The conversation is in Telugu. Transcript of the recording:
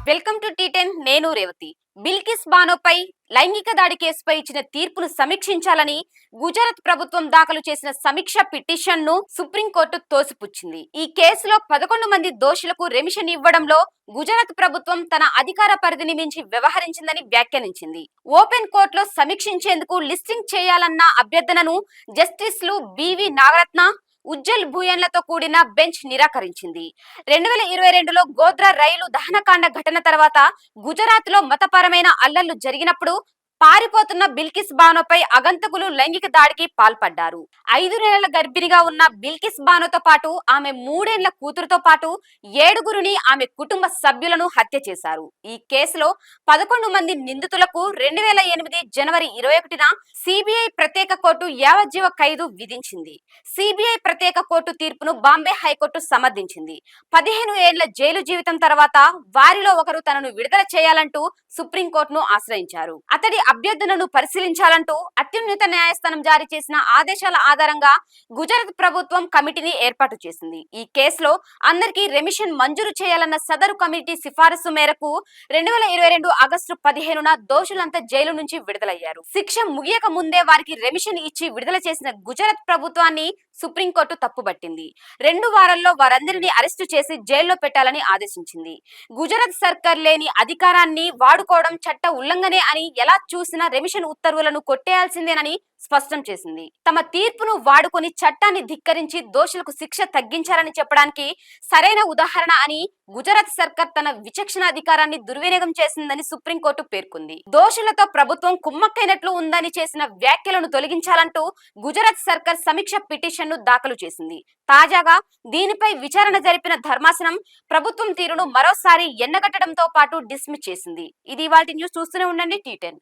Welcome to టీ10. నేను రేవతి. బిల్కిస్ బానోపై లైంగిక దాడి కేసుపై ఇచ్చిన తీర్పును సమీక్షించాలని గుజరాత్ ప్రభుత్వం దాఖలు చేసిన సమీక్ష పిటిషన్ ను సుప్రీంకోర్టు తోసిపుచ్చింది. ఈ కేసులో 11 మంది దోషులకు రెమిషన్ ఇవ్వడంలో గుజరాత్ ప్రభుత్వం తన అధికార పరిధిని మించి వ్యవహరించిందని వ్యాఖ్యానించింది. ఓపెన్ కోర్టులో సమీక్షించేందుకు లిస్టింగ్ చేయాలన్న అభ్యర్థనను జస్టిస్లు బివి నాగరత్న, ఉజ్జల్ భూయన్లతో కూడిన బెంచ్ నిరాకరించింది. 2022లో గోద్రా రైలు దహనకాండ ఘటన తర్వాత గుజరాత్ లో మతపరమైన అల్లర్లు జరిగినప్పుడు పారిపోతున్న బిల్కిస్ బానోపై అగంతకులు లైంగిక దాడికి పాల్పడ్డారు. 5 నెలల గర్భిణిగా ఉన్న బిల్కిస్ బానోతో పాటు ఆమె 3 ఏళ్ల కూతురుతో పాటు 7గురిని ఆమె కుటుంబ సభ్యులను హత్య చేశారు. ఈ కేసులో 11 మంది నిందితులకు 2008 జనవరి 21న సిబిఐ ప్రత్యేక కోర్టు యావజ్జీవ ఖైదు విధించింది. సిబిఐ ప్రత్యేక కోర్టు తీర్పును బాంబే హైకోర్టు సమర్థించింది. 15 ఏళ్ల జైలు జీవితం తర్వాత వారిలో ఒకరు తనను విడుదల చేయాలంటూ సుప్రీంకోర్టును ఆశ్రయించారు. అతడి అభ్యర్థనను పరిశీలించాలంటూ అత్యున్నత న్యాయస్థానం జారీ చేసిన ఆదేశాల ఆధారంగా గుజరాత్ ప్రభుత్వం కమిటీని ఏర్పాటు చేసింది. ఈ కేసులో అందరికీ రెమిషన్ మంజూరు చేయాలన్న సదరు కమిటీ సిఫారసు మేరకు 2022 ఆగస్టు 15న దోషులంతా జైలు నుంచి విడుదలయ్యారు. శిక్ష ముగియక ముందే వారికి రెమిషన్ ఇచ్చి విడుదల చేసిన గుజరాత్ ప్రభుత్వాన్ని సుప్రీంకోర్టు తప్పుబట్టింది. 2 వారాల్లో వారందరినీ అరెస్టు చేసి జైల్లో పెట్టాలని ఆదేశించింది. గుజరాత్ సర్కార్ లేని అధికారాన్ని వాడుకోవడం చట్ట ఉల్లంఘనే అని ఎలా చూసినా రెమిషన్ ఉత్తర్వులను కొట్టేయాల్సిందేనని స్పష్టం చేసింది. తమ తీర్పును వాడుకొని చట్టాన్ని ధిక్కరించి దోషులకు శిక్ష తగ్గించాలని చెప్పడానికి సరైన ఉదాహరణ అని గుజరాత్ సర్కార్ తన విచక్షణ అధికారాన్ని దుర్వినియోగం చేసిందని సుప్రీంకోర్టు పేర్కొంది. దోషులతో ప్రభుత్వం కుమ్మక్కైనట్లు ఉందని చేసిన వ్యాఖ్యలను తొలగించాలంటూ గుజరాత్ సర్కార్ సమీక్ష పిటిషన్ ను దాఖలు చేసింది. తాజాగా దీనిపై విచారణ జరిపిన ధర్మాసనం ప్రభుత్వం తీరును మరోసారి ఎండగట్టడంతో పాటు డిస్మిస్ చేసింది. ఇది వాటి న్యూస్. చూస్తూనే ఉండండి టీ10.